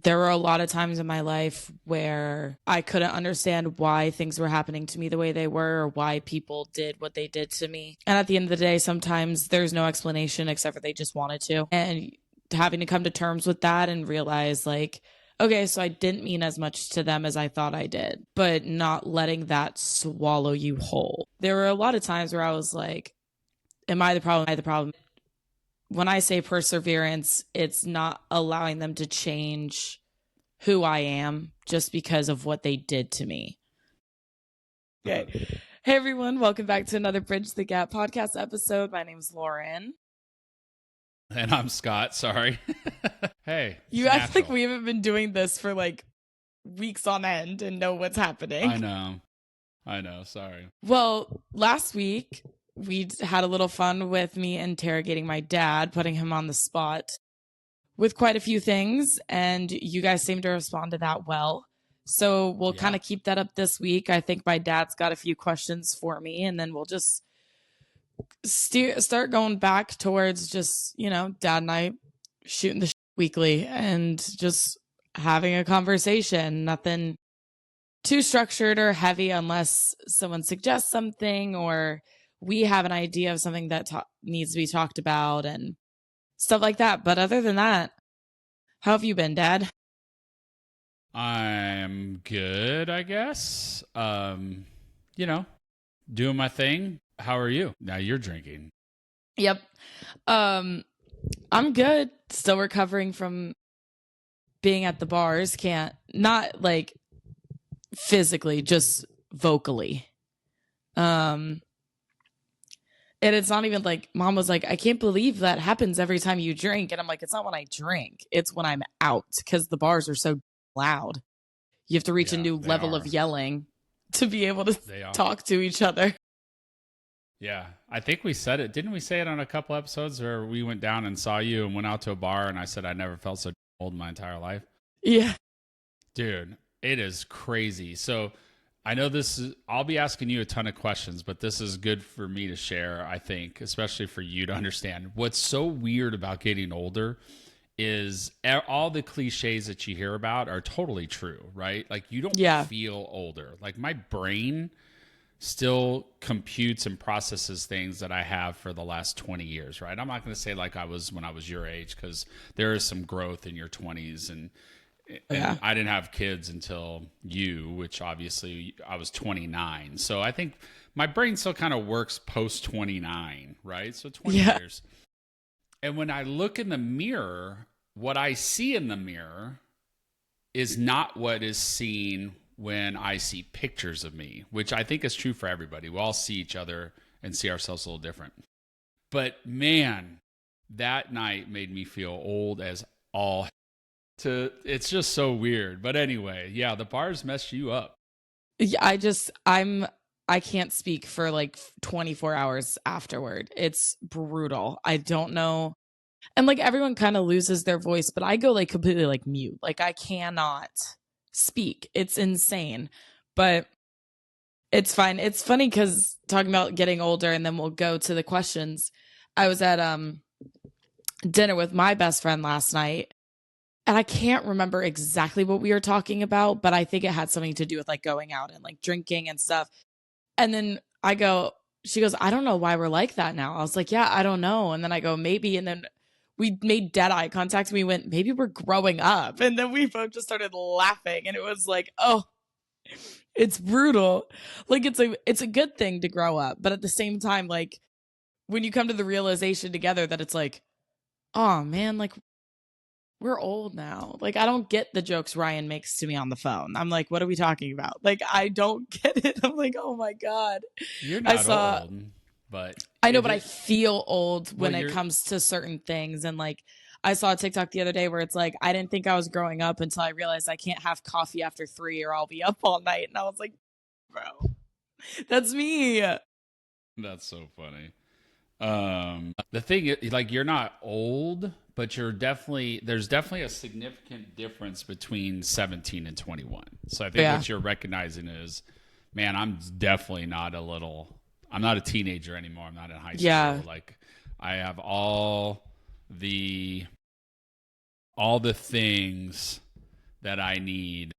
there were a lot of times in my life where I couldn't understand why things were happening to me the way they were or why people did what they did to me. And at the end of the day, sometimes there's no explanation except for they just wanted to. And having to come to terms with that and realize like, okay, so I didn't mean as much to them as I thought I did, but not letting that swallow you whole. There were a lot of times where I was like, am I the problem? Am I the problem? When I say perseverance, it's not allowing them to change who I am just because of what they did to me. Okay. Hey, everyone. Welcome back to another Bridge the Gap podcast episode. My name is Lauren. And I'm Scott. Sorry. Hey. You act like we haven't been doing this for like weeks on end and know what's happening. I know. Sorry. Well, last week, we had a little fun with me interrogating my dad, putting him on the spot with quite a few things, and you guys seem to respond to that well. So we'll kind of keep that up this week. I think my dad's got a few questions for me, and then we'll just start going back towards just, Dad and I shooting the weekly and just having a conversation. Nothing too structured or heavy unless someone suggests something or we have an idea of something that needs to be talked about and stuff like that. But other than that, how have you been, Dad? I'm good, I guess. Doing my thing. How are you? Now you're drinking. Yep. I'm good. Still recovering from being at the bars. Not like physically, just vocally. And it's not even like Mom was like, I can't believe that happens every time you drink. And I'm like, it's not when I drink. It's when I'm out because the bars are so loud. You have to reach a new level of yelling to be able to talk to each other. Yeah, I think we said it. Didn't we say it on a couple episodes where we went down and saw you and went out to a bar and I said I never felt so old in my entire life? Yeah. Dude, it is crazy. So I know I'll be asking you a ton of questions, but this is good for me to share, I think, especially for you to understand. What's so weird about getting older is all the cliches that you hear about are totally true, right? Like you don't feel older. Like my brain still computes and processes things that I have for the last 20 years, right? I'm not going to say like I was when I was your age because there is some growth in your 20s and I didn't have kids until which obviously I was 29. So I think my brain still kind of works post 29, right? So 20 years. And when I look in the mirror, what I see in the mirror is not what is seen when I see pictures of me, which I think is true for everybody. We all see each other and see ourselves a little different. But man, that night made me feel old as all. It's just so weird. But anyway, the bars mess you up. Yeah, I can't speak for like 24 hours afterward. It's brutal. I don't know. And like everyone kind of loses their voice, but I go like completely like mute. Like I cannot speak. It's insane. But it's fine. It's funny because talking about getting older and then we'll go to the questions. I was at dinner with my best friend last night. And I can't remember exactly what we were talking about, but I think it had something to do with like going out and like drinking and stuff. And then she goes, I don't know why we're like that now. I was like, yeah, I don't know. And then I go, maybe. And then we made dead eye contact. And we went, maybe we're growing up. And then we both just started laughing. And it was like, oh, it's brutal. Like it's a good thing to grow up. But at the same time, like when you come to the realization together that it's like, oh man, like we're old now. Like, I don't get the jokes Ryan makes to me on the phone. I'm like, what are we talking about? Like, I don't get it. I'm like, oh my God. You're not old, but I know, but I feel old when it comes to certain things. And like, I saw a TikTok the other day where it's like, I didn't think I was growing up until I realized I can't have coffee after 3 or I'll be up all night. And I was like, bro, that's me. That's so funny. The thing is, like, you're not old, but there's definitely a significant difference between 17 and 21. So I think what you're recognizing is, man, I'm definitely I'm not a teenager anymore. I'm not in high school. Yeah. Like I have all the things that I need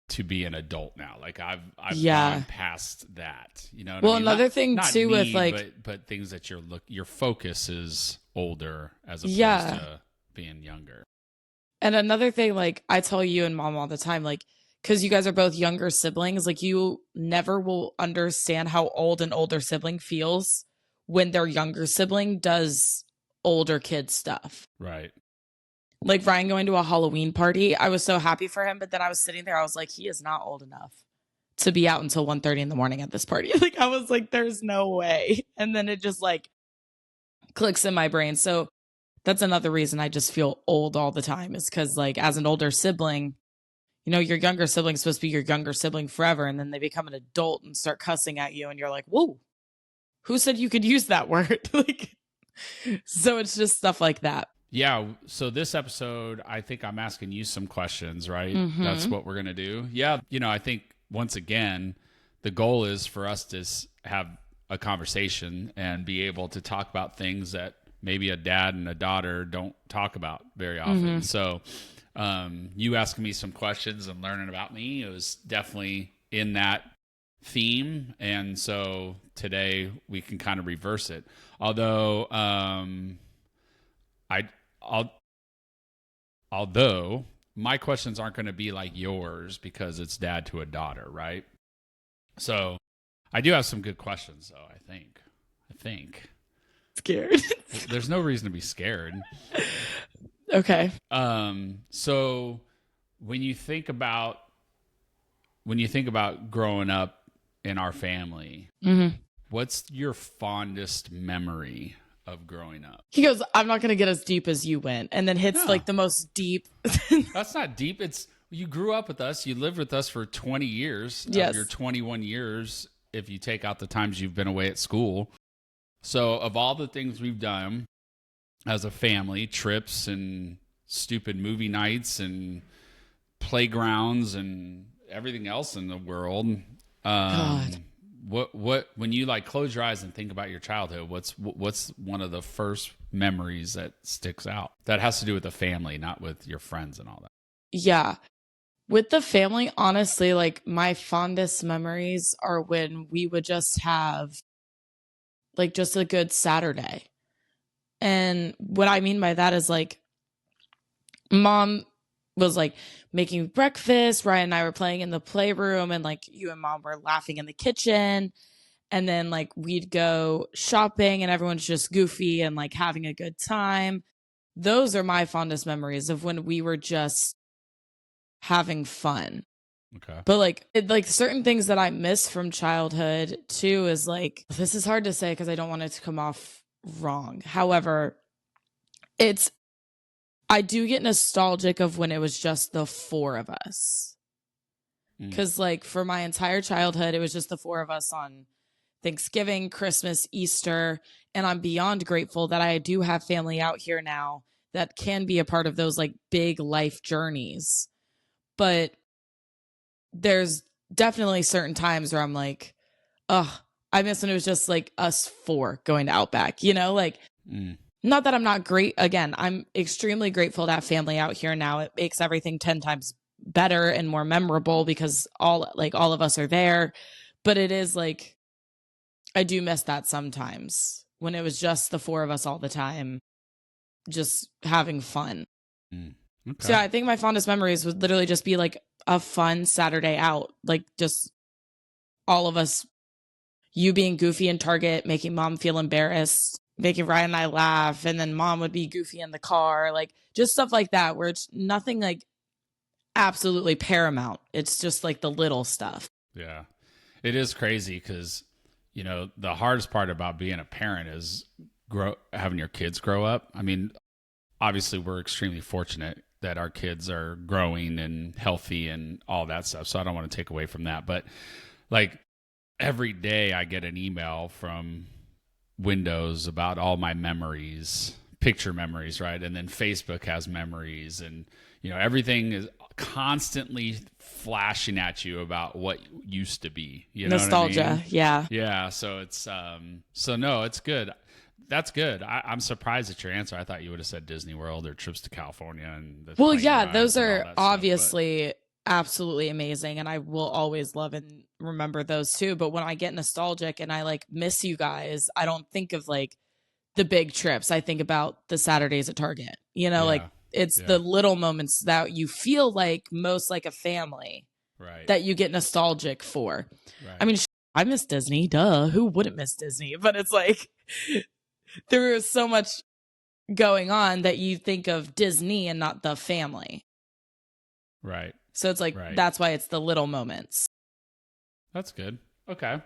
to be an adult now. Like I've Yeah. gone past that. You know what Well, I mean? another thing Not too with need, like, but things that your focus is older as opposed yeah. to being younger. And another thing, like I tell you and mom all the time, like, because you guys are both younger siblings, like you never will understand how old an older sibling feels when their younger sibling does older kid stuff. Right. Like Ryan going to a Halloween party, I was so happy for him, but then I was sitting there, I was like, he is not old enough to be out until 1:30 in the morning at this party. Like I was like, there's no way. And then it just like clicks in my brain. So that's another reason I just feel old all the time, is because like as an older sibling, you know, your younger sibling's supposed to be your younger sibling forever, and then they become an adult and start cussing at you, and you're like, whoa, who said you could use that word? Like, so it's just stuff like that. Yeah. So this episode, I think I'm asking you some questions, right? Mm-hmm. That's what we're going to do. Yeah. You know, I think once again, the goal is for us to have a conversation and be able to talk about things that maybe a dad and a daughter don't talk about very often. So you asking me some questions and learning about me, it was definitely in that theme. And so today we can kind of reverse it. Although although my questions aren't going to be like yours because it's dad to a daughter, right? So I do have some good questions though, I think. Scared. There's no reason to be scared. Okay. So when you think about growing up in our family, what's your fondest memory of growing up? He goes, I'm not going to get as deep as you went. And then hits like the most deep. That's not deep. It's, you grew up with us. You lived with us for 20 years Yes. of your 21 years, if you take out the times you've been away at school. So of all the things we've done as a family, trips and stupid movie nights and playgrounds and everything else in the world, God. What when you like close your eyes and think about your childhood, what's one of the first memories that sticks out that has to do with the family, not with your friends and all that? Yeah. With the family, honestly, like my fondest memories are when we would just have like just a good Saturday. And what I mean by that is like mom was like making breakfast, Ryan and I were playing in the playroom, and like you and mom were laughing in the kitchen. And then like we'd go shopping and everyone's just goofy and like having a good time. Those are my fondest memories of when we were just having fun. Okay. But like certain things that I miss from childhood too is like, this is hard to say because I don't want it to come off wrong. However, I do get nostalgic of when it was just the four of us. Because like for my entire childhood, it was just the four of us on Thanksgiving, Christmas, Easter. And I'm beyond grateful that I do have family out here now that can be a part of those like big life journeys. But there's definitely certain times where I'm like, oh, I miss when it was just like us four going to Outback, you know, like not that I'm not great. Again, I'm extremely grateful to have family out here now. It makes everything 10 times better and more memorable because all of us are there. But it is like, I do miss that sometimes when it was just the four of us all the time, just having fun. Okay. So yeah, I think my fondest memories would literally just be like a fun Saturday out, like just all of us, you being goofy in Target, making mom feel embarrassed, making Ryan and I laugh, and then mom would be goofy in the car, like just stuff like that where it's nothing like absolutely paramount. It's just like the little stuff. Yeah. It is crazy because, you know, the hardest part about being a parent is having your kids grow up. I mean, obviously we're extremely fortunate that our kids are growing and healthy and all that stuff. So I don't want to take away from that. But like every day I get an email from Windows about all my memories, picture memories, right? And then Facebook has memories, and, you know, everything is constantly flashing at you about what used to be, you know, nostalgia. what I mean? Yeah. Yeah. So it's, so no, it's good. That's good. I'm surprised at your answer. I thought you would have said Disney World or trips to California and the Well, plane yeah, rides those and all are that stuff. But obviously absolutely amazing. And I will always love and remember those too. But when I get nostalgic and I like miss you guys, I don't think of like the big trips. I think about the Saturdays at Target, like yeah, it's yeah, the little moments that you feel like most like a family right, that you get nostalgic for. I right. mean, I miss Disney. Duh. Who wouldn't miss Disney? But it's like there was so much going on that you think of Disney and not the family. Right. So it's like, Right. that's why it's the little moments. That's good. Okay.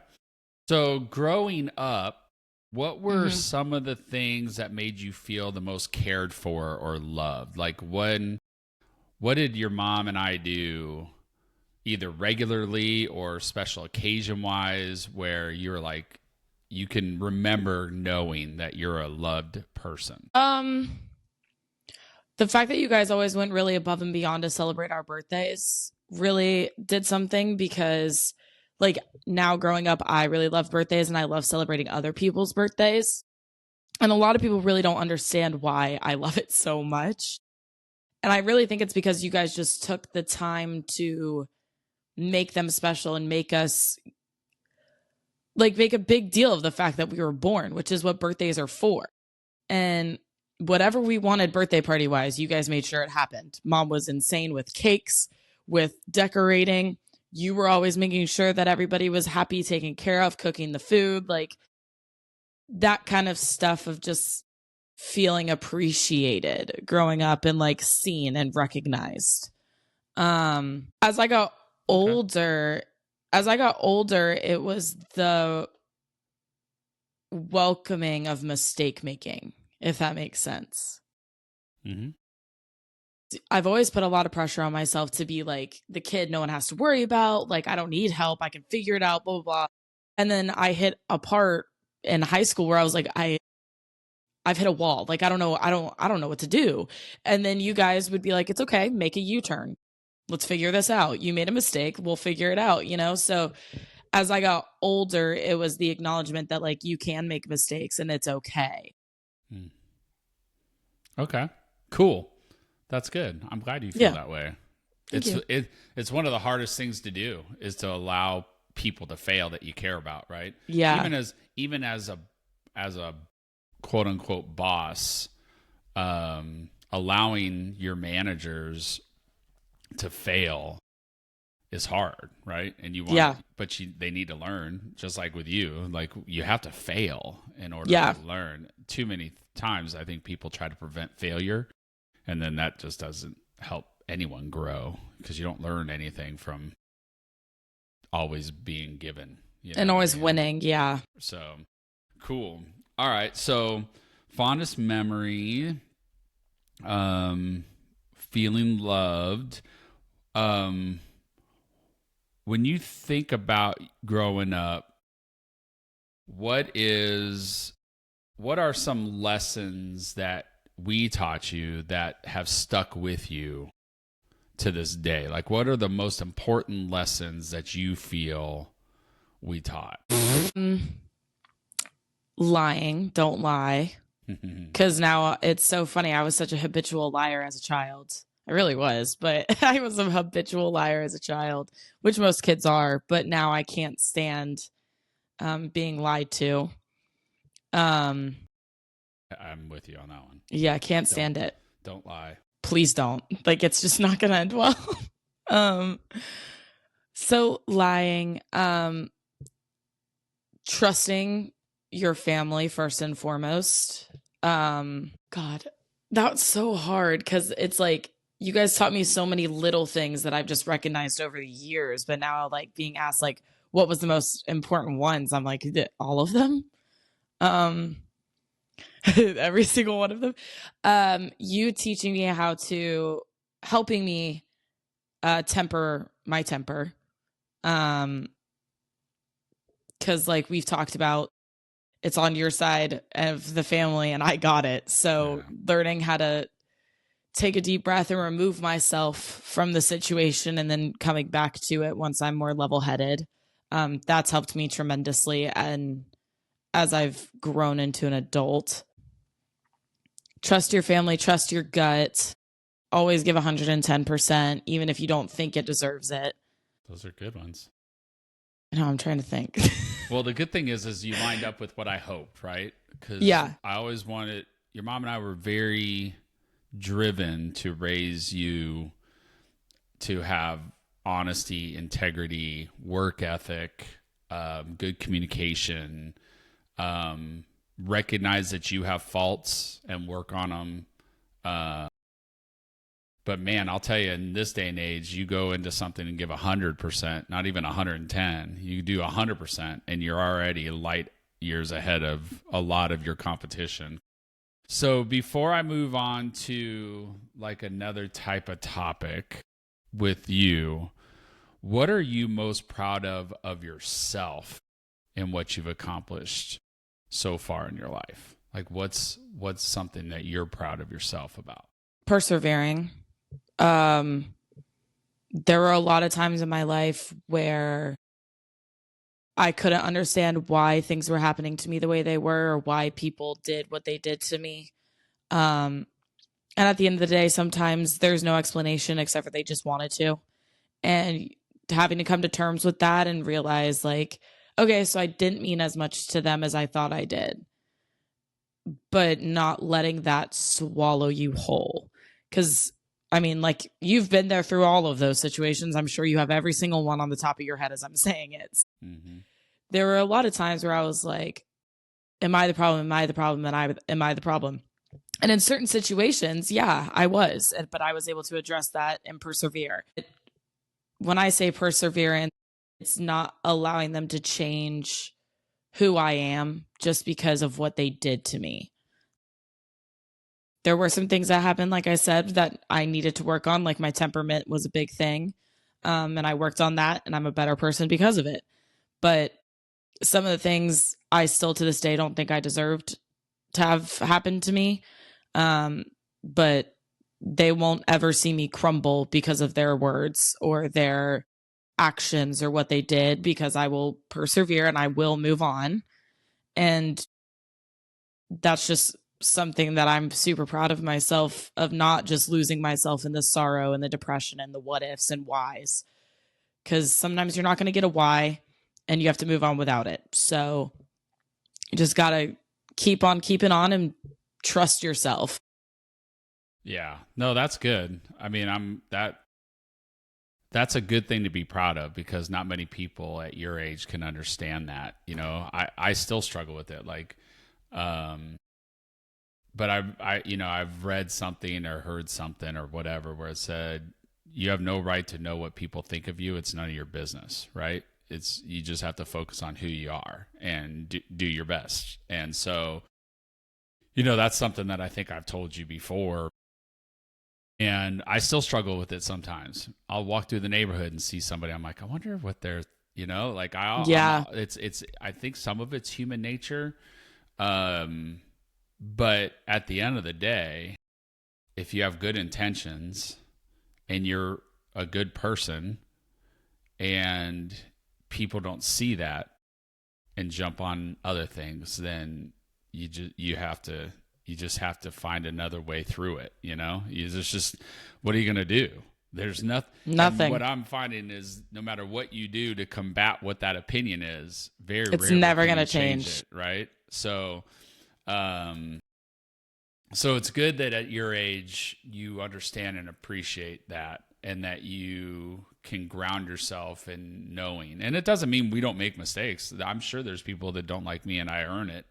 So growing up, what were Mhm. some of the things that made you feel the most cared for or loved? Like what did your mom and I do either regularly or special occasion wise where you're like you can remember knowing that you're a loved person? The fact that you guys always went really above and beyond to celebrate our birthdays really did something because like now growing up, I really love birthdays and I love celebrating other people's birthdays. And a lot of people really don't understand why I love it so much. And I really think it's because you guys just took the time to make them special and make us like make a big deal of the fact that we were born, which is what birthdays are for. And whatever we wanted birthday party wise, you guys made sure it happened. Mom was insane with cakes, with decorating. You were always making sure that everybody was happy, taken care of, cooking the food, like that kind of stuff of just feeling appreciated growing up and like seen and recognized. As I got Okay. older, it was the welcoming of mistake making, if that makes sense. Mhm. I've always put a lot of pressure on myself to be like the kid no one has to worry about. Like, I don't need help. I can figure it out, blah, blah, blah. And then I hit a part in high school where I was like, I've hit a wall. Like, I don't know what to do. And then you guys would be like, it's okay, make a U-turn. Let's figure this out. You made a mistake. We'll figure it out, So as I got older, it was the acknowledgement that like you can make mistakes and it's okay. Mm. Okay. Cool. That's good. I'm glad you feel Yeah. that way. Thank you. It's one of the hardest things to do is to allow people to fail that you care about, right? Yeah. Even as a quote unquote boss, allowing your managers to fail is hard, right? And you want, Yeah. but they need to learn, just like with you. Like you have to fail in order Yeah. to learn. Too many times, I think people try to prevent failure, and then that just doesn't help anyone grow because you don't learn anything from always being given, And always what I mean? winning. Yeah. So cool. All right. So fondest memory, feeling loved. When you think about growing up, what are some lessons that we taught you that have stuck with you to this day? Like, what are the most important lessons that you feel we taught? Lying. Don't lie. Because now it's so funny. I was such a habitual liar as a child. I really was, but I was a habitual liar as a child, which most kids are. But now I can't stand being lied to. I'm with you on that one. Yeah, I can't stand it. Don't lie. Please don't. Like, it's just not going to end well. So lying, trusting your family first and foremost. God, that's so hard because it's like you guys taught me so many little things that I've just recognized over the years, but now like being asked like what was the most important ones, I'm like all of them. Every single one of them. You teaching me how to helping me temper my temper. Because like we've talked about, it's on your side of the family and I got it. So learning how to take a deep breath and remove myself from the situation and then coming back to it once I'm more level headed. That's helped me tremendously. And as I've grown into an adult. Trust your family, trust your gut. Always give 110%, even if you don't think it deserves it. Those are good ones. No, I'm trying to think. Well, the good thing is you lined up with what I hoped, right? Because Yeah. I always wanted, your mom and I were very driven to raise you to have honesty, integrity, work ethic, good communication, recognize that you have faults and work on them. But man, I'll tell you, in this day and age, you go into something and give 100%, not even 110. You do 100%, and you're already light years ahead of a lot of your competition. So before I move on to like another type of topic with you, what are you most proud of yourself and what you've accomplished so far in your life? Like what's something that you're proud of yourself about? Persevering. There were a lot of times in my life where I couldn't understand why things were happening to me the way they were, or why people did what they did to me. And at the end of the day, sometimes there's no explanation except for they just wanted to. And having to come to terms with that and realize like, okay, so I didn't mean as much to them as I thought I did, but not letting that swallow you whole. Because I mean, like, you've been there through all of those situations. I'm sure you have every single one on the top of your head as I'm saying it. Mm-hmm. There were a lot of times where I was like, am I the problem? Am I the problem? And am I the problem? And in certain situations, yeah, I was, but I was able to address that and persevere. When I say perseverance, it's not allowing them to change who I am just because of what they did to me. There were some things that happened, like I said, that I needed to work on. Like my temperament was a big thing. And I worked on that, and I'm a better person because of it. But some of the things I still to this day don't think I deserved to have happened to me. But they won't ever see me crumble because of their words or their actions or what they did, because I will persevere and I will move on. And that's just something that I'm super proud of myself, of not just losing myself in the sorrow and the depression and the what ifs and whys. Because sometimes you're not going to get a why and you have to move on without it. So you just got to keep on keeping on and trust yourself. Yeah, no, that's good. I mean, that's a good thing to be proud of, because not many people at your age can understand that. You know, I still struggle with it. Like, but I've read something or heard something or whatever where it said, you have no right to know what people think of you. It's none of your business, right? You just have to focus on who you are and do your best. And so, that's something that I think I've told you before. And I still struggle with it sometimes. I'll walk through the neighborhood and see somebody. I'm like, I wonder what they're, like Yeah. I think some of it's human nature. But at the end of the day, if you have good intentions and you're a good person and people don't see that and jump on other things, then you just have to find another way through it. It's just, what are you going to do? There's nothing. And what I'm finding is no matter what you do to combat what that opinion is, it's never going to change it, right? So, so it's good that at your age you understand and appreciate that, and that you can ground yourself in knowing. And it doesn't mean we don't make mistakes. I'm sure there's people that don't like me and I earn it.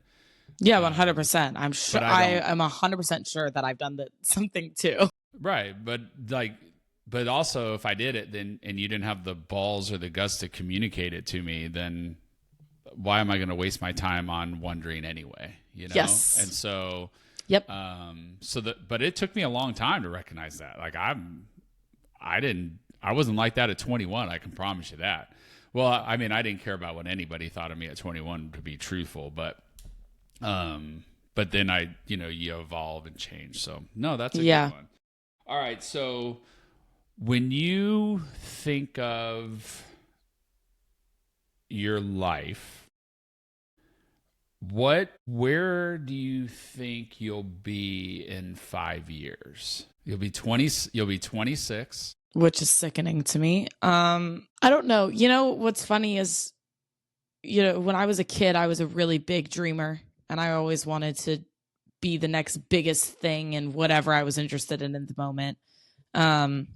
Yeah, 100%. I'm sure. I am 100% sure that I've done something too. Right, but also if I did it, then and you didn't have the balls or the guts to communicate it to me, then why am I going to waste my time on wondering anyway? Yes. And so, yep. But it took me a long time to recognize that. Like I wasn't like that at 21. I can promise you that. Well, I mean, I didn't care about what anybody thought of me at 21, to be truthful, but then you evolve and change. So no, that's a good one. All right. So when you think of your life, Where do you think you'll be in 5 years? You'll be 20, you'll be 26. Which is sickening to me. I don't know. What's funny is, when I was a kid, I was a really big dreamer, and I always wanted to be the next biggest thing in whatever I was interested in the moment. But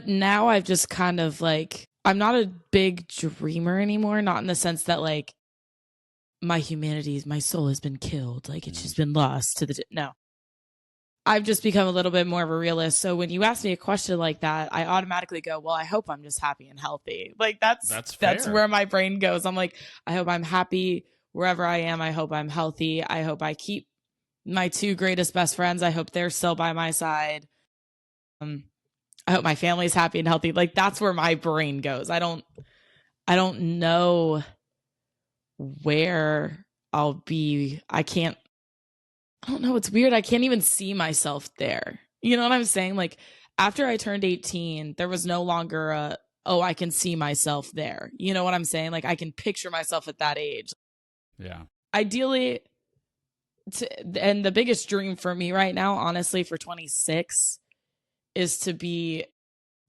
now I've just kind of like, I'm not a big dreamer anymore, not in the sense that like my humanity, my soul has been killed. Like it's just been lost to no. I've just become a little bit more of a realist. So when you ask me a question like that, I automatically go, well, I hope I'm just happy and healthy. Like that's where my brain goes. I'm like, I hope I'm happy wherever I am. I hope I'm healthy. I hope I keep my two greatest best friends. I hope they're still by my side. I hope my family's happy and healthy. Like that's where my brain goes. I don't know where I'll be. I don't know. It's weird. I can't even see myself there. You know what I'm saying? Like after I turned 18, there was no longer I can see myself there. You know what I'm saying? Like I can picture myself at that age. Yeah. Ideally, and the biggest dream for me right now, honestly, for 26 is to be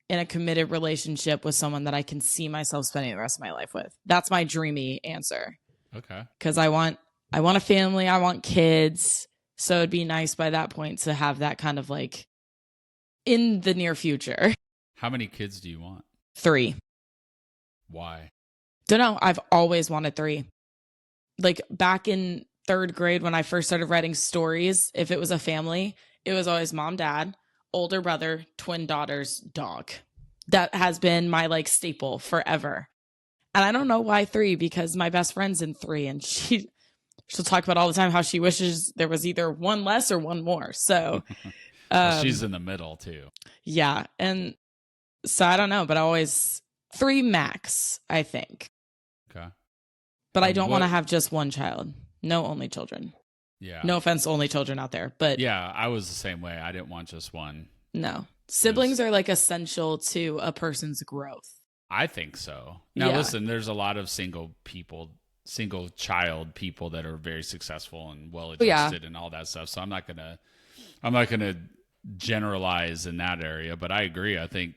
in a committed relationship with someone that I can see myself spending the rest of my life with. That's my dreamy answer. Okay. Because I want a family. I want kids. So it'd be nice by that point to have that kind of like in the near future. How many kids do you want? 3. Why? Don't know. I've always wanted 3. Like back in 3rd grade when I first started writing stories, if it was a family, it was always mom, dad, older brother, twin daughters, dog. That has been my like staple forever. And I don't know why 3, because my best friend's in 3 and she'll talk about all the time how she wishes there was either one less or one more. So well, she's in the middle too. Yeah. And so I don't know, but always 3 max, I think. Okay. But I don't want to have just one child. No only children. Yeah. No offense to only children out there, but yeah, I was the same way. I didn't want just one. No. Siblings are like essential to a person's growth. I think so. Now listen, there's a lot of single child people that are very successful and well adjusted and all that stuff. So I'm not gonna generalize in that area, but I agree. I think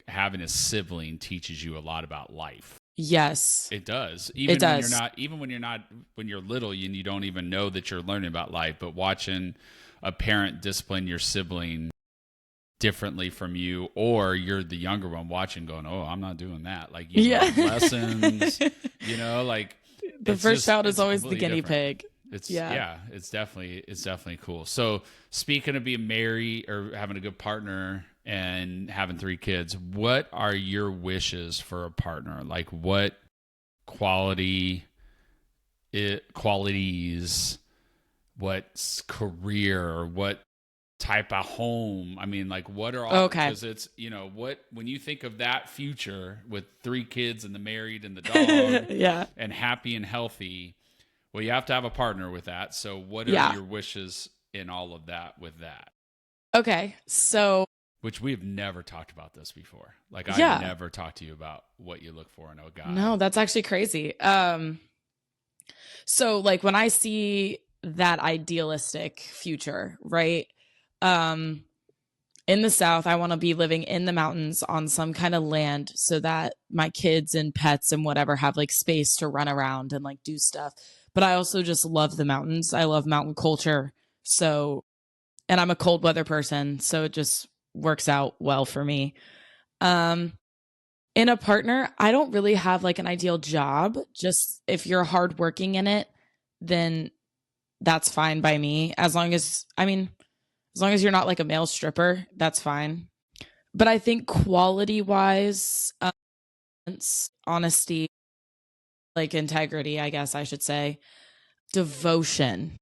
having a sibling teaches you a lot about life. Yes. It does. Even when you're little and you don't even know that you're learning about life, but watching a parent discipline your sibling differently from you, or you're the younger one watching going, oh, I'm not doing that. Like you learn lessons, like the first child is always the guinea pig. It's it's definitely cool. So speaking of being married or having a good partner and having 3 kids, what are your wishes for a partner? Like what qualities, what career, or what type of home? I mean, like what are all, because it's, when you think of that future with 3 kids and the married and the dog and happy and healthy, well, you have to have a partner with that. So what are your wishes in all of that with that? Okay. So, which we've never talked about this before. Like I never talked to you about what you look for in a guy. No, that's actually crazy. So like when I see that idealistic future, right? In the South, I want to be living in the mountains on some kind of land so that my kids and pets and whatever have like space to run around and like do stuff. But I also just love the mountains. I love mountain culture. So, and I'm a cold weather person, so it just works out well for me. In a partner, I don't really have like an ideal job. Just if you're hardworking in it, then that's fine by me. As long as you're not like a male stripper, that's fine. But I think quality wise, honesty, like integrity, I guess I should say, devotion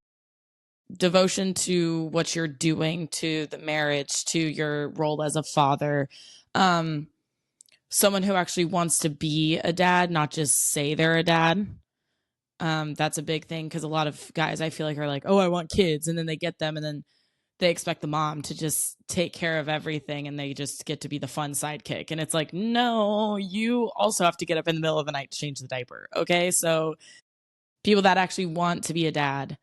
to what you're doing, to the marriage, to your role as a father. Someone who actually wants to be a dad, not just say they're a dad. That's a big thing, because a lot of guys I feel like are like, oh, I want kids, and then they get them and then they expect the mom to just take care of everything and they just get to be the fun sidekick. And it's like, no, you also have to get up in the middle of the night to change the diaper. Okay. So People that actually want to be a dad.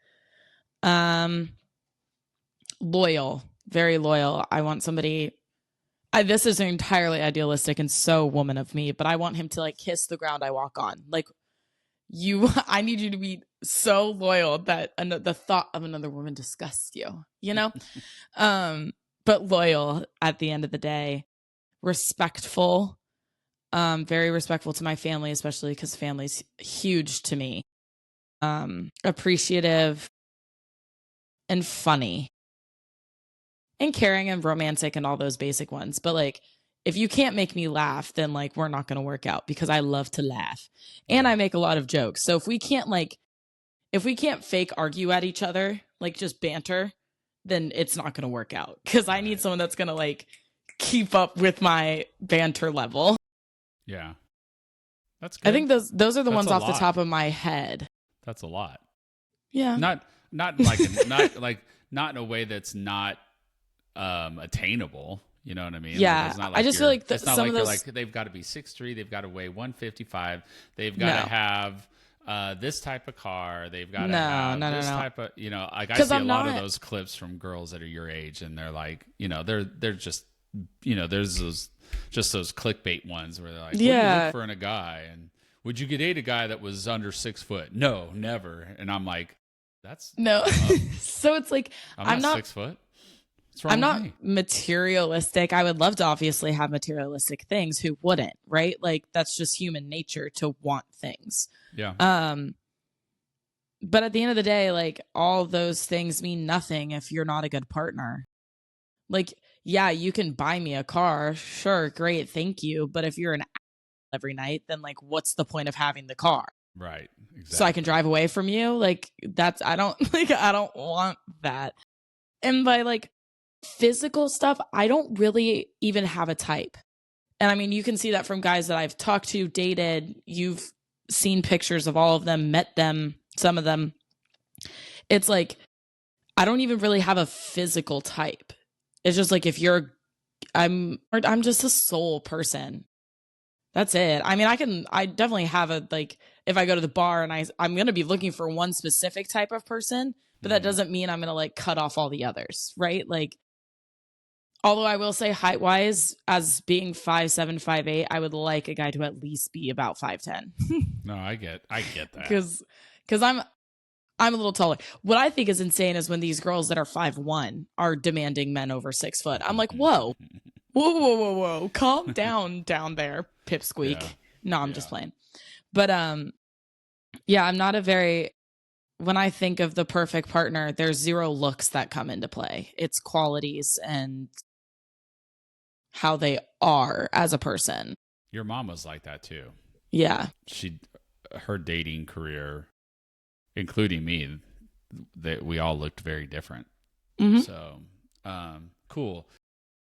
Loyal, very loyal. I want somebody. This is entirely idealistic and so woman of me, but I want him to like kiss the ground I walk on. Like I need you to be so loyal that the thought of another woman disgusts you, you know? But loyal at the end of the day, respectful, very respectful to my family, especially because family's huge to me. Appreciative and funny and caring and romantic and all those basic ones. But like, if you can't make me laugh, then like, we're not going to work out because I love to laugh and I make a lot of jokes. So if we can't fake argue at each other, like just banter, then it's not going to work out because I need someone that's going to like keep up with my banter level. Yeah. That's good. I think those are the ones off the top of my head. That's a lot. Yeah. Not in a way that's not attainable. You know what I mean? Yeah. Like, I just feel like it's not some like of those, like they've got to be 6'3", they've got to weigh 155, they've got to have this type of car, they've got to have this type of, you know, like I see a lot of those clips from girls that are your age and they're like, you know, they're just, you know, there's those clickbait ones where they're like, what do you look for in a guy? And would you date a guy that was under 6 foot? No, never. And I'm like, that's no. So it's like, I'm not 6 foot. I'm not materialistic. I would love to obviously have materialistic things. Who wouldn't, right? Like that's just human nature to want things. Yeah. But at the end of the day, like all those things mean nothing if you're not a good partner. Like, yeah, you can buy me a car. Sure. Great. Thank you. But if you're an every night, then like, what's the point of having the car? Right. Exactly. So I can drive away from you. Like I don't want that. And by like physical stuff, I don't really even have a type. And I mean, you can see that from guys that I've talked to, dated, you've seen pictures of all of them, met them, some of them. It's like, I don't even really have a physical type. It's just like, I'm just a soul person. That's it. I mean, I definitely have if I go to the bar and I'm going to be looking for one specific type of person, but that doesn't mean I'm going to like cut off all the others. Right. Like, although I will say height wise, as being 5'7", 5'8", I would like a guy to at least be about 5'10". No, I get that. Because I'm a little taller. What I think is insane is when these girls that are 5'1" are demanding men over 6 foot. I'm like, whoa. Calm down there, pipsqueak. Yeah. No, I'm just playing. But yeah, I'm not when I think of the perfect partner, there's zero looks that come into play. It's qualities and how they are as a person. Your mom was like that too. Yeah. Her dating career, including me, that we all looked very different. Mm-hmm. So, cool.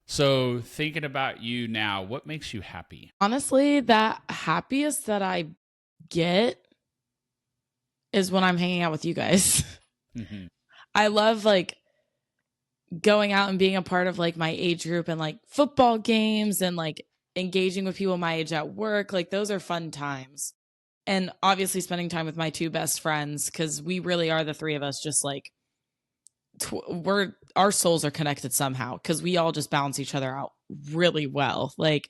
So thinking about you now, what makes you happy? Honestly, that happiest that I get is when I'm hanging out with you guys. Mm-hmm. I love like going out and being a part of like my age group and like football games and like engaging with people my age at work. Like those are fun times. And obviously spending time with my two best friends, because we really are the three of us just like our souls are connected somehow because we all just balance each other out really well. Like,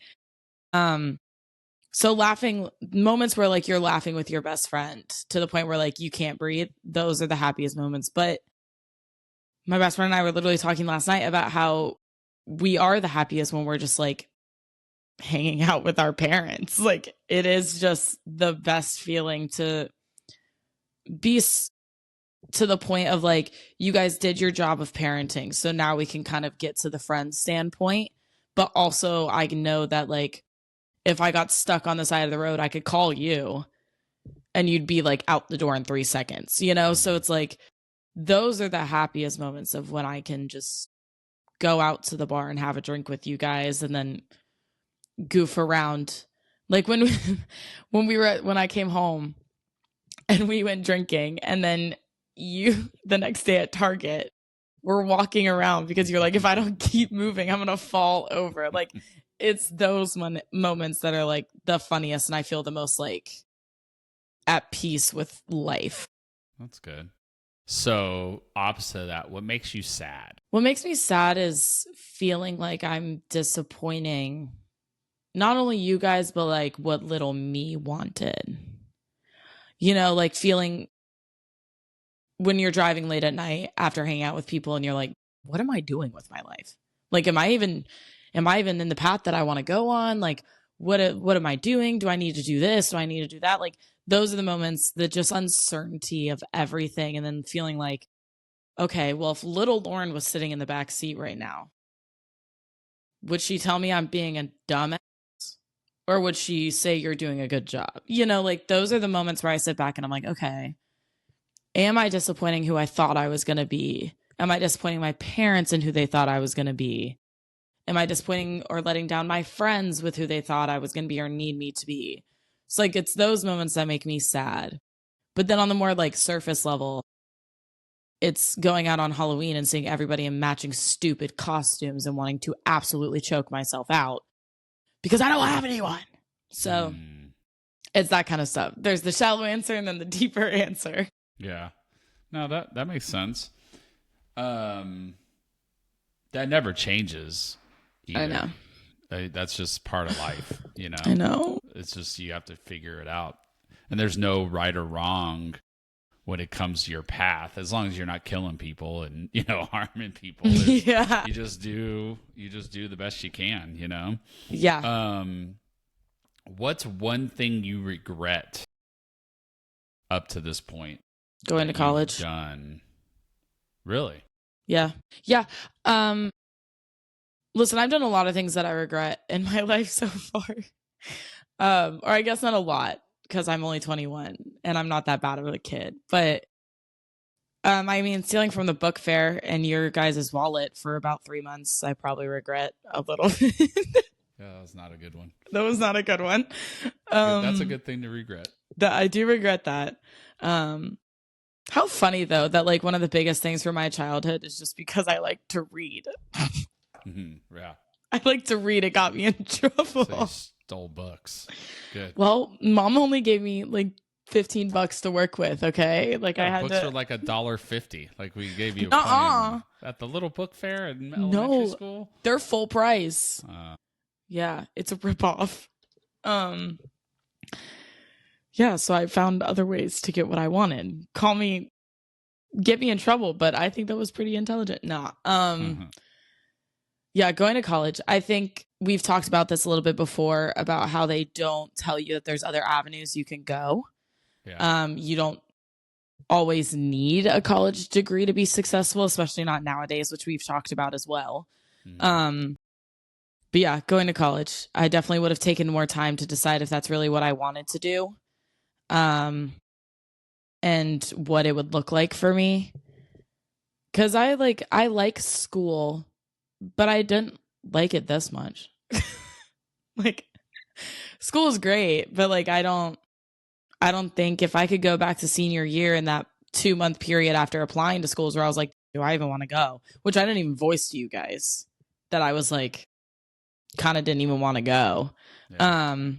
so laughing moments where like you're laughing with your best friend to the point where like you can't breathe. Those are the happiest moments. But my best friend and I were literally talking last night about how we are the happiest when we're just like hanging out with our parents. Like it is just the best feeling to be to the point of like, you guys did your job of parenting. So now we can kind of get to the friend standpoint. But also I know that like, if I got stuck on the side of the road, I could call you and you'd be like out the door in 3 seconds, you know? So it's like, those are the happiest moments of when I can just go out to the bar and have a drink with you guys and then goof around. Like when I came home and we went drinking and then the next day at Target, we're walking around because you're like, if I don't keep moving, I'm going to fall over. Like it's those moments that are like the funniest. And I feel the most like at peace with life. That's good. So opposite of that, what makes you sad? What makes me sad is feeling like I'm disappointing not only you guys, but like what little me wanted. You know, like feeling when you're driving late at night after hanging out with people and you're like, what am I doing with my life? Like, am I even in the path that I want to go on? Like, what am I doing? Do I need to do this? Do I need to do that? Like, those are the moments, that just uncertainty of everything. And then feeling like, okay, well, if little Lauren was sitting in the back seat right now, would she tell me I'm being a dumbass? Or would she say you're doing a good job? You know, like those are the moments where I sit back and I'm like, okay, am I disappointing who I thought I was going to be? Am I disappointing my parents in who they thought I was going to be? Am I disappointing or letting down my friends with who they thought I was going to be or need me to be? It's like, it's those moments that make me sad. But then on the more like surface level, it's going out on Halloween and seeing everybody in matching stupid costumes and wanting to absolutely choke myself out because I don't have anyone. So it's that kind of stuff. There's the shallow answer and then the deeper answer. Yeah. No, that makes sense. That never changes either. I know. That's just part of life, you know? I know. It's just, you have to figure it out. And there's no right or wrong when it comes to your path, as long as you're not killing people and, you know, harming people. Yeah. You just do the best you can, you know? Yeah. What's one thing you regret up to this point? Going to college. Done. Really? Yeah. Yeah. Listen, I've done a lot of things that I regret in my life so far. Or I guess not a lot, because I'm only 21 and I'm not that bad of a kid. But I mean, stealing from the book fair and your guys' wallet for about 3 months, I probably regret a little bit. Yeah, that was not a good one. That was not a good one. That's a good thing to regret. I do regret that. How funny though that like one of the biggest things for my childhood is just because I like to read. Yeah. I like to read. It got me in trouble. So you stole books. Good. Well, mom only gave me like $15 to work with. Okay, like I had books to. are like $1.50. Like we gave you at the little book fair in elementary school. They're full price. Yeah, it's a ripoff. Yeah, so I found other ways to get what I wanted. Get me in trouble, but I think that was pretty intelligent. Nah. Yeah, going to college. I think we've talked about this a little bit before about how they don't tell you that there's other avenues you can go. Yeah. You don't always need a college degree to be successful, especially not nowadays, which we've talked about as well. But yeah, going to college, I definitely would have taken more time to decide if that's really what I wanted to do. And what it would look like for me. Cause I like school, but I didn't like it this much. Like school is great, but like I don't think if I could go back to senior year in that 2-month period after applying to schools where I was like, do I even want to go? Which I didn't even voice to you guys that I was like, kind of didn't even want to go. Yeah.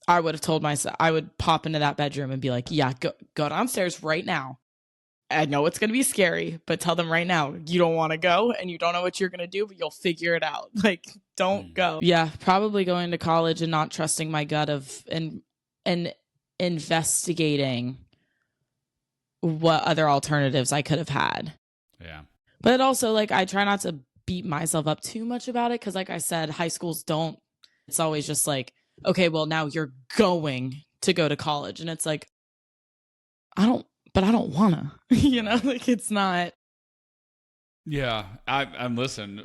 I would have told myself, I would pop into that bedroom and be like, yeah, go downstairs right now. I know it's going to be scary, but tell them right now, you don't want to go and you don't know what you're going to do, but you'll figure it out. Like, don't go. Yeah, probably going to college and not trusting my gut and investigating what other alternatives I could have had. Yeah. But also, like, I try not to beat myself up too much about it because, like I said, high schools don't. It's always just like, okay, well, now you're going to go to college. And it's like, I don't want to, you know, like it's not. Yeah. I'm listening.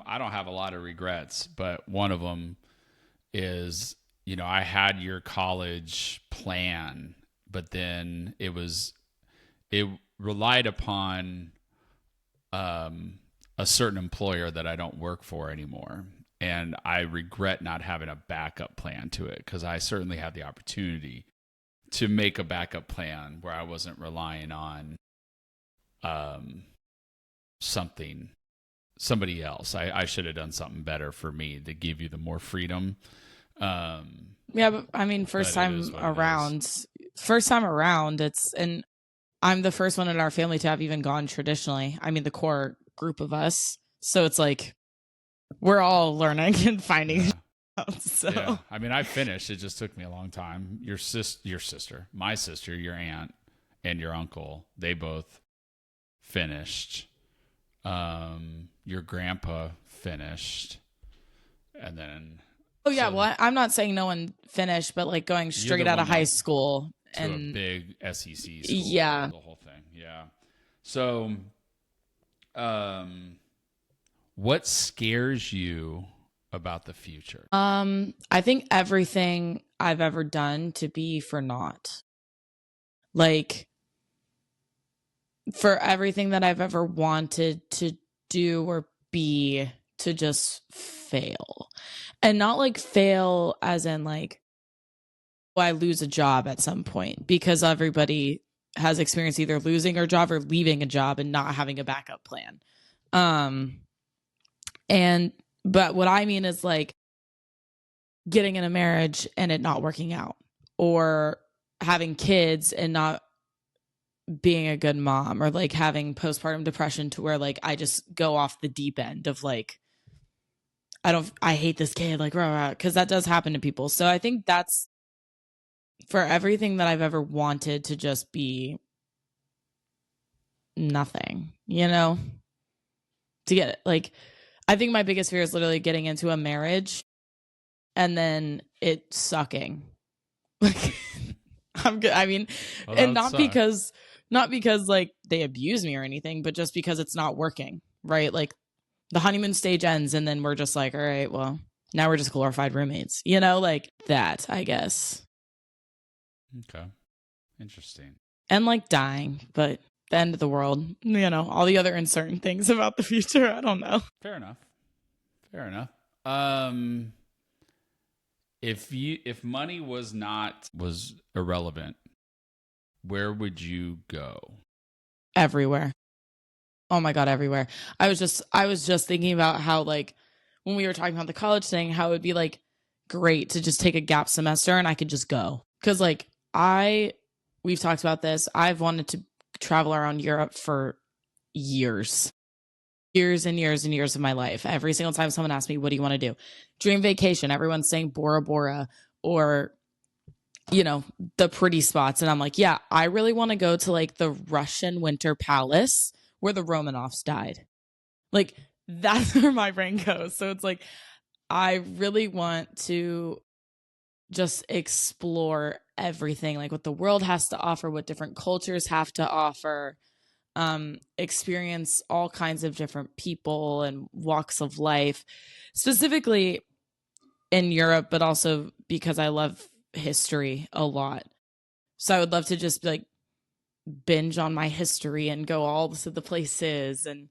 I don't have a lot of regrets, but one of them is, you know, I had your college plan, but then it relied upon a certain employer that I don't work for anymore. And I regret not having a backup plan to it because I certainly had the opportunity to make a backup plan where I wasn't relying on somebody else. I should have done something better for me to give you the more freedom. Yeah, but I mean, first time around, first time around, and I'm the first one in our family to have even gone traditionally. I mean, the core group of us. So it's like we're all learning and finding out. So yeah, I mean, I finished. It just took me a long time. Your sister, my sister, your aunt, and your uncle, they both finished. Your grandpa finished, and then oh yeah, well, I'm not saying no one finished, but like going straight out of high school to and a big SEC school, yeah, the whole thing, yeah. So, what scares you about the future? I think everything I've ever done to be for naught. Like for everything that I've ever wanted to do or be to just fail. And not like fail as in like I lose a job at some point, because everybody has experienced either losing a job or leaving a job and not having a backup plan. But what I mean is like getting in a marriage and it not working out, or having kids and not being a good mom, or like having postpartum depression to where like I just go off the deep end of like I hate this kid, like because that does happen to people. So I think that's for everything that I've ever wanted to just be nothing, to get it. Like I think my biggest fear is literally getting into a marriage and then it sucking. Like I'm good. I mean, well, and not because like they abuse me or anything, but just because it's not working, right? Like the honeymoon stage ends and then we're just like, all right, well, now we're just glorified roommates, like that, I guess. Okay. Interesting. And like dying, but the end of the world, all the other uncertain things about the future. I don't know. Fair enough. If money was irrelevant, where would you go? Everywhere. Oh my God, everywhere. I was just thinking about how like when we were talking about the college thing, how it would be like great to just take a gap semester and I could just go. Cause like we've talked about this. I've wanted to travel around Europe for years and years and years of my life. Every single time someone asks me, what do you want to do? Dream vacation. Everyone's saying Bora Bora or, the pretty spots. And I'm like, yeah, I really want to go to like the Russian Winter Palace where the Romanovs died. Like that's where my brain goes. So it's like, I really want to just explore everything, like what the world has to offer, what different cultures have to offer, experience all kinds of different people and walks of life, specifically in Europe, but also because I love history a lot. So I would love to just like binge on my history and go all to the places and,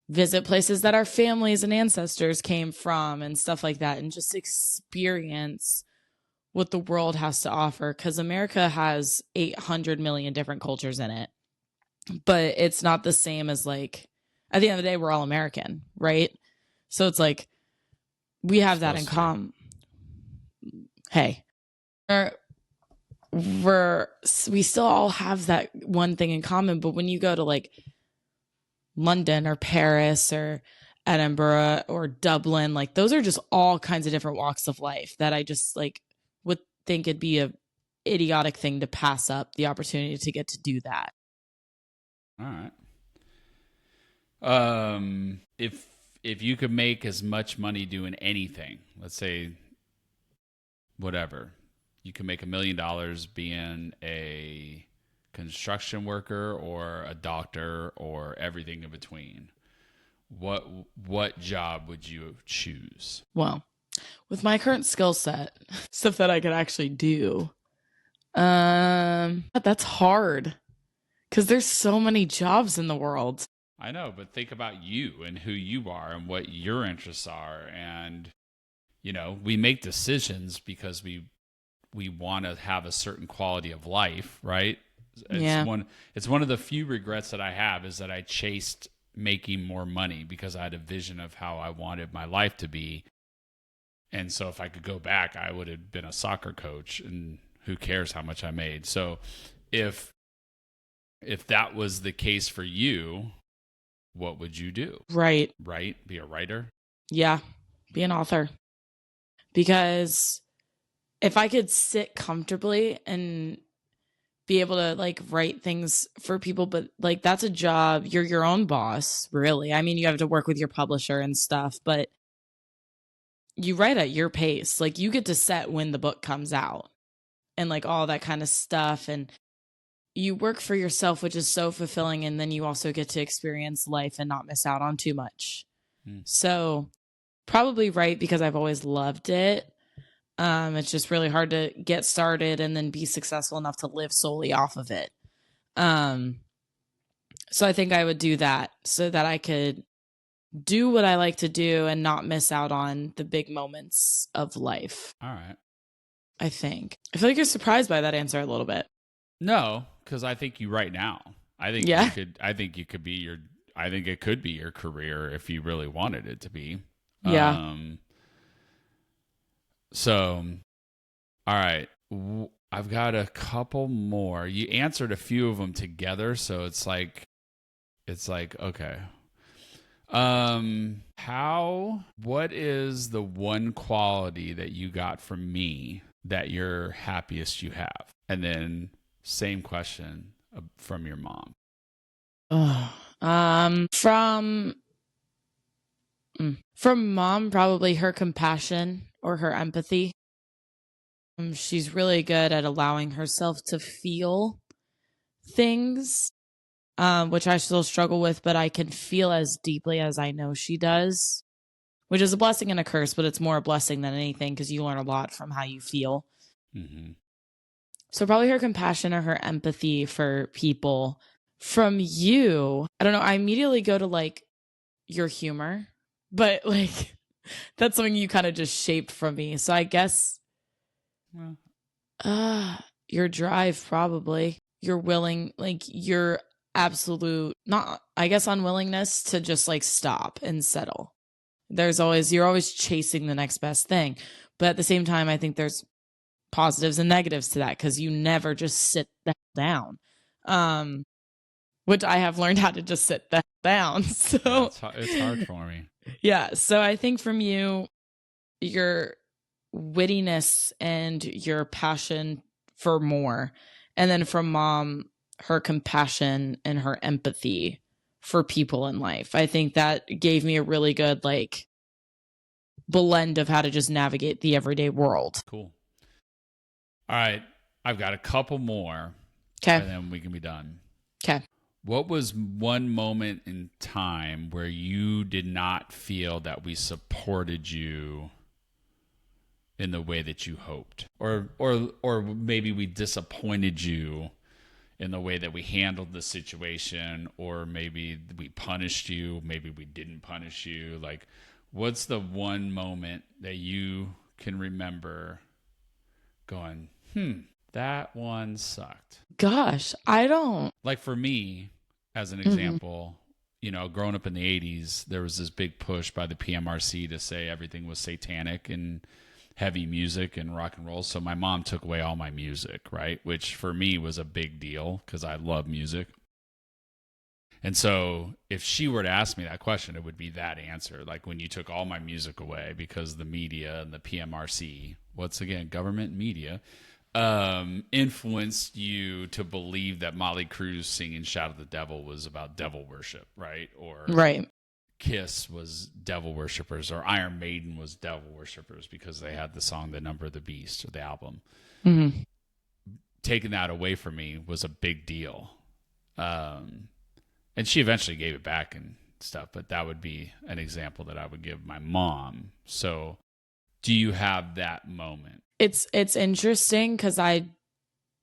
visit places that our families and ancestors came from and stuff like that, and just experience what the world has to offer. Because America has 800 million different cultures in it, but it's not the same as like, at the end of the day, we're all American, right? So it's like, we have that in common. Hey, we still all have that one thing in common. But when you go to like London or Paris or Edinburgh or Dublin, like those are just all kinds of different walks of life that I just like would think it'd be a idiotic thing to pass up the opportunity to get to do that. All right. If you could make as much money doing anything, let's say whatever, you could make $1 million being a construction worker or a doctor or everything in between, what job would you choose? Well, with my current skill set, stuff that I could actually do, that's hard because there's so many jobs in the world. I know, but think about you and who you are and what your interests are. And, we make decisions because we want to have a certain quality of life, right? It's one of the few regrets that I have is that I chased making more money because I had a vision of how I wanted my life to be. And so if I could go back, I would have been a soccer coach, and who cares how much I made? So if that was the case for you, what would you do? Right. Write? Be a writer? Yeah. Be an author. Because if I could sit comfortably and be able to like write things for people, but like that's a job. You're your own boss, really. I mean, you have to work with your publisher and stuff, but you write at your pace. Like you get to set when the book comes out and like all that kind of stuff. And you work for yourself, which is so fulfilling. And then you also get to experience life and not miss out on too much. So probably write because I've always loved it. It's just really hard to get started and then be successful enough to live solely off of it. So I think I would do that so that I could do what I like to do and not miss out on the big moments of life. All right. I think. I feel like you're surprised by that answer a little bit. No, because I think you right now. I think Yeah. you could. I think it could be your career if you really wanted it to be. Yeah. So, all right. I've got a couple more. You answered a few of them together, so it's like okay. What is the one quality that you got from me that you're happiest you have? And then same question from your mom. From mom, probably her compassion or her empathy. She's really good at allowing herself to feel things, which I still struggle with, but I can feel as deeply as I know she does, which is a blessing and a curse, but it's more a blessing than anything because you learn a lot from how you feel. Mm-hmm. So probably her compassion or her empathy for people. From you, I don't know, I immediately go to like your humor, but like that's something you kind of just shaped from me. So I guess your drive, probably your willing, like your absolute, not, I guess, unwillingness to just like stop and settle. You're always chasing the next best thing. But at the same time, I think there's positives and negatives to that because you never just sit the hell down. Which I have learned how to just sit the hell down. So yeah, it's hard for me. Yeah. So I think from you, your wittiness and your passion for more. And then from mom, her compassion and her empathy for people in life. I think that gave me a really good like blend of how to just navigate the everyday world. Cool. All right. I've got a couple more. Okay. And then we can be done. Okay. What was one moment in time where you did not feel that we supported you in the way that you hoped? Or maybe we disappointed you in the way that we handled the situation, or maybe we punished you, maybe we didn't punish you. Like, what's the one moment that you can remember going, that one sucked? Gosh, I don't. Like for me, as an example, growing up in the 80s, there was this big push by the PMRC to say everything was satanic and heavy music and rock and roll. So my mom took away all my music, right? Which for me was a big deal because I love music. And so if she were to ask me that question, it would be that answer. Like when you took all my music away because the media and the PMRC, once again, government media, influenced you to believe that Motley Crue singing Shout at the Devil was about devil worship, right? Or right. Kiss was devil worshippers, or Iron Maiden was devil worshippers because they had the song The Number of the Beast, or the album. Mm-hmm. Taking that away from me was a big deal. And she eventually gave it back and stuff, but that would be an example that I would give my mom. So do you have that moment? It's interesting because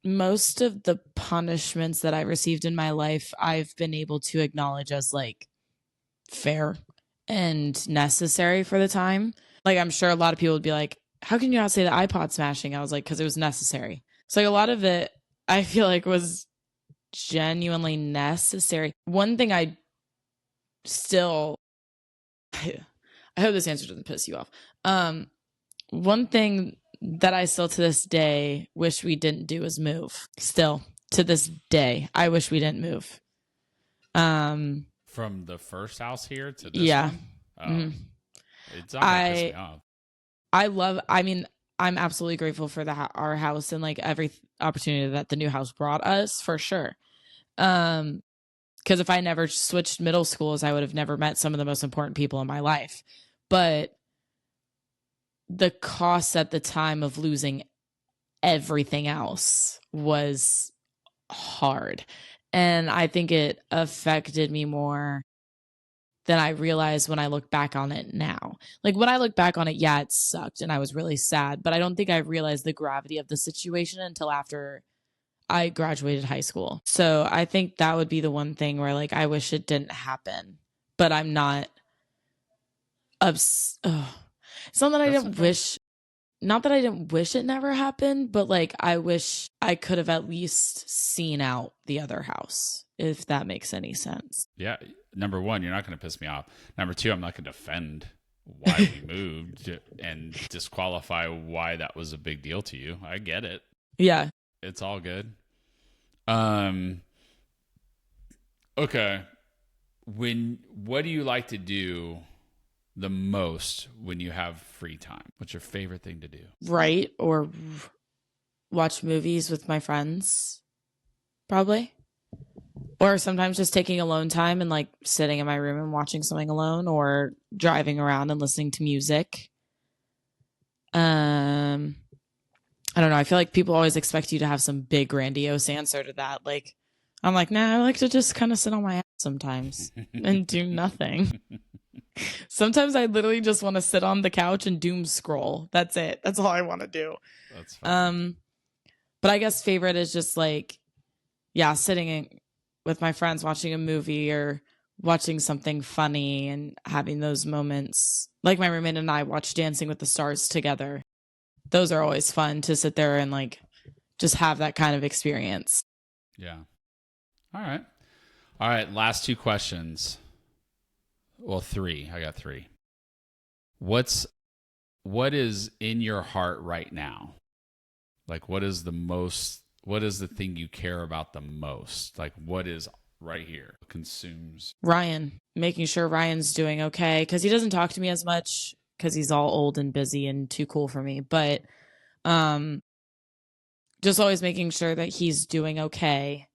most of the punishments that I received in my life, I've been able to acknowledge as like fair and necessary for the time. Like I'm sure a lot of people would be like, how can you not say the iPod smashing? I was like, because it was necessary. So like a lot of it I feel like was genuinely necessary. One thing I hope this answer doesn't piss you off. One thing that I still to this day wish we didn't do is move. Still to this day, I wish we didn't move. From the first house here to this Yeah. one? Oh, it's not going to piss me off. I mean, I'm absolutely grateful for our house and like every opportunity that the new house brought us, for sure. Because if I never switched middle schools, I would have never met some of the most important people in my life. But the cost at the time of losing everything else was hard. And I think it affected me more than I realized when I look back on it now. Like when I look back on it, yeah, it sucked and I was really sad, but I don't think I realized the gravity of the situation until after I graduated high school. So I think that would be the one thing where like I wish it didn't happen, but I'm not it's not that I didn't wish, not that I didn't wish it never happened, but like I wish I could have at least seen out the other house, if that makes any sense. Yeah. Number one, you're not going to piss me off. Number two, I'm not going to defend why we moved and disqualify why that was a big deal to you. I get it. Yeah. It's all good. Okay. What do you like to do the most when you have free time? What's your favorite thing to do? Write or watch movies with my friends, probably. Or sometimes just taking alone time and like sitting in my room and watching something alone, or driving around and listening to music. I don't know. I feel like people always expect you to have some big grandiose answer to that. Like, I'm like, nah, I like to just kind of sit on my ass sometimes and do nothing. Sometimes I literally just want to sit on the couch and doom scroll. That's it. That's all I want to do. That's fine. But I guess favorite is just like, yeah, sitting with my friends watching a movie or watching something funny and having those moments. Like my roommate and I watch Dancing with the Stars together. Those are always fun to sit there and like just have that kind of experience. Yeah. All right. Last two questions. Well, three. I got three. What is in your heart right now? Like, what is the thing you care about the most? Like, what is right here consumes? Ryan, making sure Ryan's doing okay, because he doesn't talk to me as much because he's all old and busy and too cool for me. But just always making sure that he's doing okay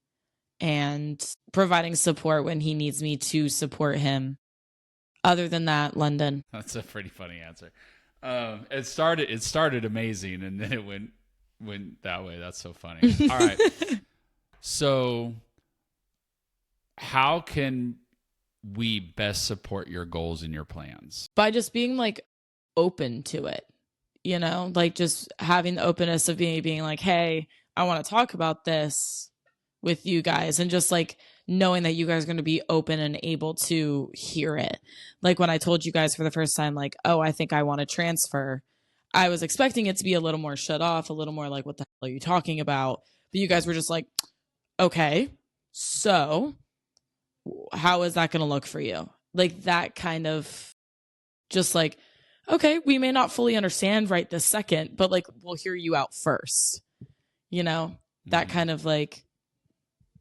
and providing support when he needs me to support him. Other than that, London. That's a pretty funny answer. It started amazing, and then it went that way. That's so funny. All right. So how can we best support your goals and your plans? By just being like open to it, like just having the openness of being like, hey, I want to talk about this with you guys, and just like knowing that you guys are going to be open and able to hear it. Like when I told you guys for the first time, like, oh, I think I want to transfer, I was expecting it to be a little more shut off, a little more like, what the hell are you talking about? But you guys were just like, okay, so how is that going to look for you? Like that kind of just like, okay, we may not fully understand right this second, but like, we'll hear you out first, that kind of like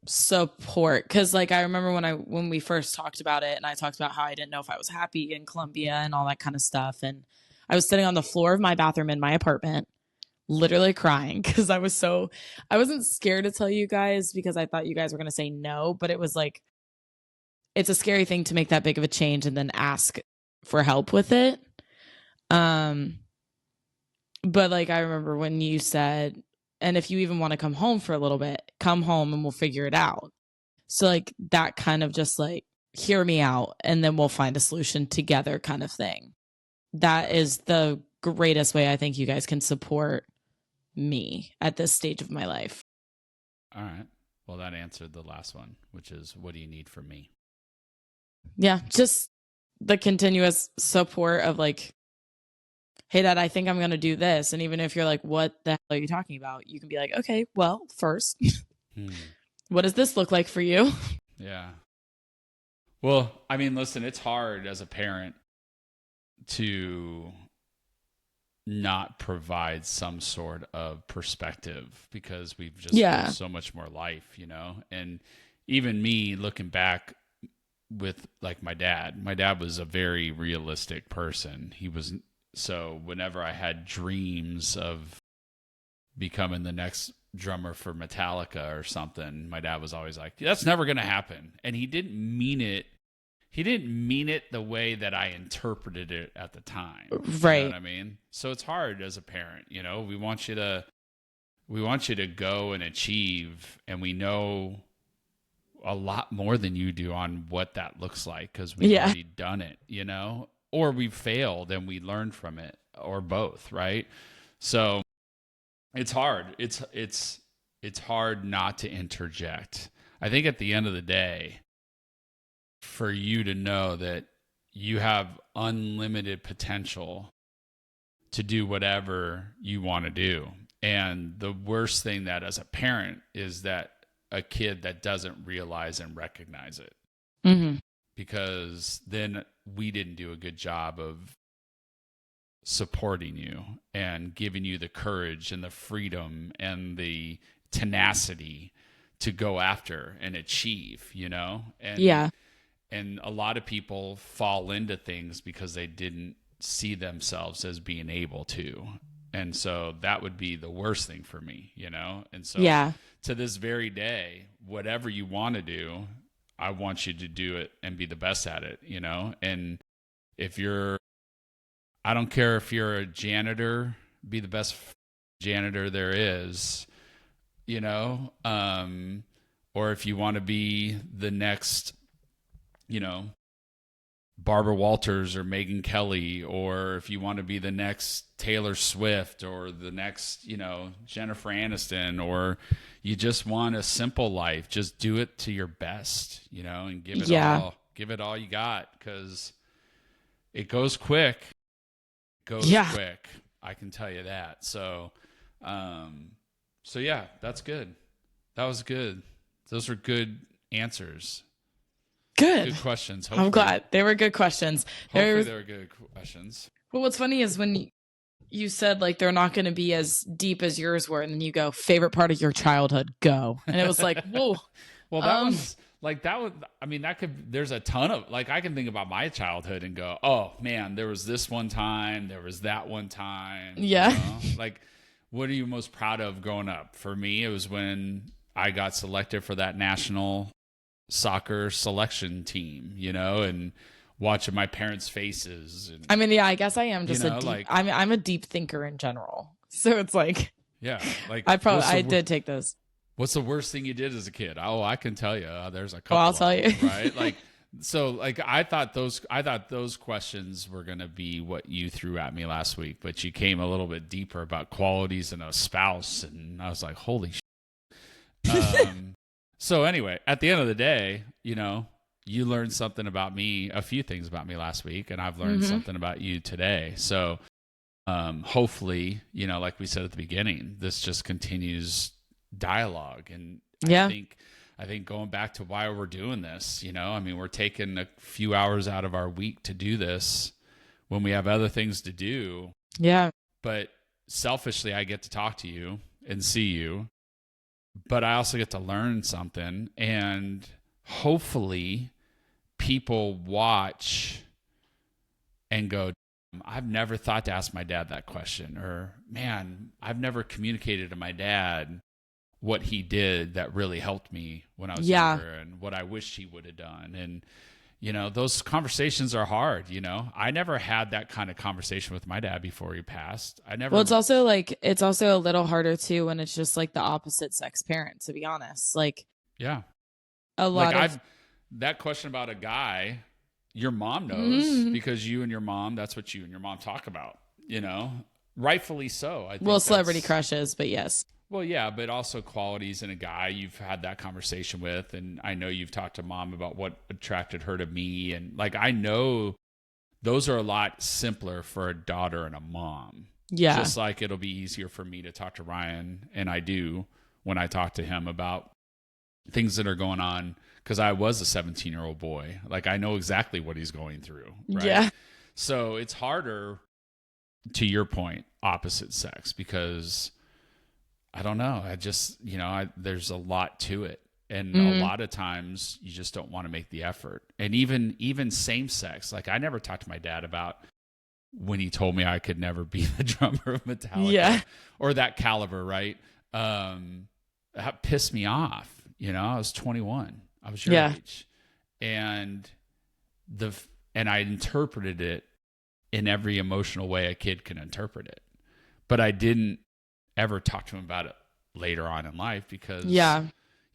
support. Cause like, I remember when we first talked about it and I talked about how I didn't know if I was happy in Columbia and all that kind of stuff. And I was sitting on the floor of my bathroom in my apartment, literally crying because I wasn't scared to tell you guys because I thought you guys were going to say no, but it was like, it's a scary thing to make that big of a change and then ask for help with it. But like, I remember when you said, and if you even want to come home for a little bit, come home and we'll figure it out. So like that kind of just like, hear me out and then we'll find a solution together kind of thing. That is the greatest way I think you guys can support me at this stage of my life. All right. Well, that answered the last one, which is, what do you need from me? Yeah, just the continuous support of like, hey, Dad, I think I'm going to do this. And even if you're like, what the hell are you talking about? You can be like, okay, well, first, what does this look like for you? Yeah. Well, I mean, listen, it's hard as a parent to not provide some sort of perspective because we've just lived so much more life, you know? And even me looking back with like my dad was a very realistic person. So whenever I had dreams of becoming the next drummer for Metallica or something, my dad was always like, that's never going to happen. And he didn't mean it. He didn't mean it the way that I interpreted it at the time. Right. You know what I mean? So it's hard as a parent, you know, we want you to go and achieve, and we know a lot more than you do on what that looks like because we've already done it, you know, or we failed and we learned from it, or both, right? So it's hard. It's hard not to interject. I think at the end of the day, for you to know that you have unlimited potential to do whatever you want to do. And the worst thing that as a parent is that a kid that doesn't realize and recognize it. Mm-hmm. Because then we didn't do a good job of supporting you and giving you the courage and the freedom and the tenacity to go after and achieve, you know? And a lot of people fall into things because they didn't see themselves as being able to. And so that would be the worst thing for me, you know? And so to this very day, whatever you want to do, I want you to do it and be the best at it, you know? And I don't care if you're a janitor, be the best janitor there is, you know? Or if you want to be the next, you know, Barbara Walters or Megyn Kelly, or if you want to be the next Taylor Swift or the next, you know, Jennifer Aniston, or you just want a simple life, just do it to your best, you know, and give it all you got, because it goes quick. Quick. I can tell you that. So yeah, that's good. That was good. Those were good answers. Good questions. Hopefully. I'm glad. They were good questions. Hopefully they were good questions. Well, what's funny is when you said like they're not going to be as deep as yours were, and then you go, favorite part of your childhood, go. And it was like, whoa. Well, that was like, that was, I mean, there's a ton of, like, I can think about my childhood and go, oh man, there was this one time, there was that one time. Yeah. You know? Like, what are you most proud of growing up? For me, it was when I got selected for that national soccer selection team, you know, and watching my parents' faces. And, I mean, yeah, I guess I am just I'm a deep thinker in general. So it's like, yeah, like I did take those. What's the worst thing you did as a kid? Oh, I can tell you. There's a couple. I'll tell you. Right? Like, so like I thought those questions were going to be what you threw at me last week, but you came a little bit deeper about qualities in a spouse, and I was like, holy shit. So anyway, at the end of the day, you know, you learned something about me, a few things about me last week, and I've learned something about you today. So hopefully, you know, like we said at the beginning, this just continues dialogue. And I think going back to why we're doing this, you know, I mean, we're taking a few hours out of our week to do this when we have other things to do. Yeah. But selfishly, I get to talk to you and see you. But I also get to learn something, and hopefully people watch and go, I've never thought to ask my dad that question, or man, I've never communicated to my dad what he did that really helped me when I was younger, and what I wished he would have done. And, you know, those conversations are hard. You know, I never had that kind of conversation with my dad before he passed. Well, it's also a little harder too when it's just like the opposite sex parent, to be honest. Like, yeah, that question about a guy, your mom knows because you and your mom, that's what you and your mom talk about, you know, rightfully so. I think celebrity crushes, but yes. Well, yeah, but also qualities in a guy you've had that conversation with. And I know you've talked to mom about what attracted her to me. And like, I know those are a lot simpler for a daughter and a mom. Yeah. Just like it'll be easier for me to talk to Ryan, and I do when I talk to him about things that are going on, because I was a 17-year-old boy. Like, I know exactly what he's going through. Right? Yeah. So it's harder to your point, opposite sex, because I don't know. I just, there's a lot to it. And a lot of times you just don't want to make the effort. And even same sex, like I never talked to my dad about when he told me I could never be the drummer of Metallica or that caliber, right? That pissed me off. I was 21. I was your age. And I interpreted it in every emotional way a kid can interpret it. But I didn't ever talk to him about it later on in life because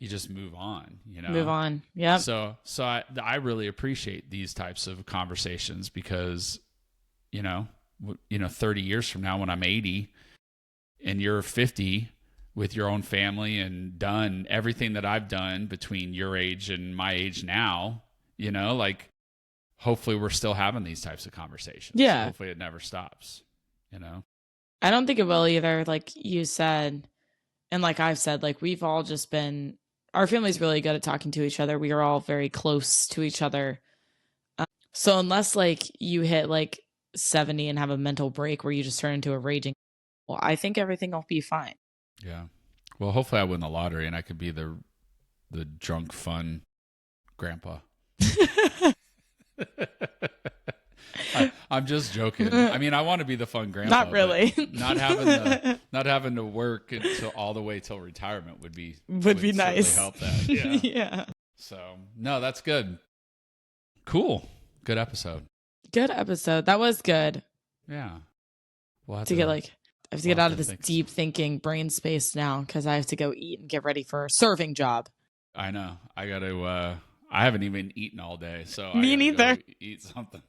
you just move on, Move on. Yeah. So I really appreciate these types of conversations because, 30 years from now when I'm 80 and you're 50 with your own family and done everything that I've done between your age and my age now, like hopefully we're still having these types of conversations. Yeah. Hopefully it never stops, I don't think it will either. Like you said, and like I've said, like we've all just been, our family's really good at talking to each other. We are all very close to each other. So unless like you hit like 70 and have a mental break where you just turn into a raging, well, I think everything will be fine. Yeah. Well, hopefully I win the lottery and I could be the drunk, fun grandpa. I'm just joking. I mean, I want to be the fun grandpa. Not really. Not having to work until all the way till retirement would be nice. Help that. Yeah. Yeah. So no, that's good. Cool. Good episode. Good episode. That was good. Yeah. We'll have to get like, I have to get out of this deep thinking brain space now because I have to go eat and get ready for a serving job. I know. I got to. I haven't even eaten all day, so me neither. Eat something.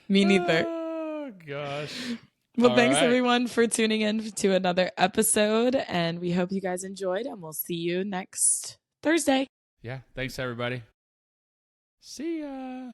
Me neither. Oh gosh. Well, all thanks right. everyone for tuning in to another episode, and we hope you guys enjoyed. And we'll see you next Thursday. Yeah. Thanks, everybody. See ya.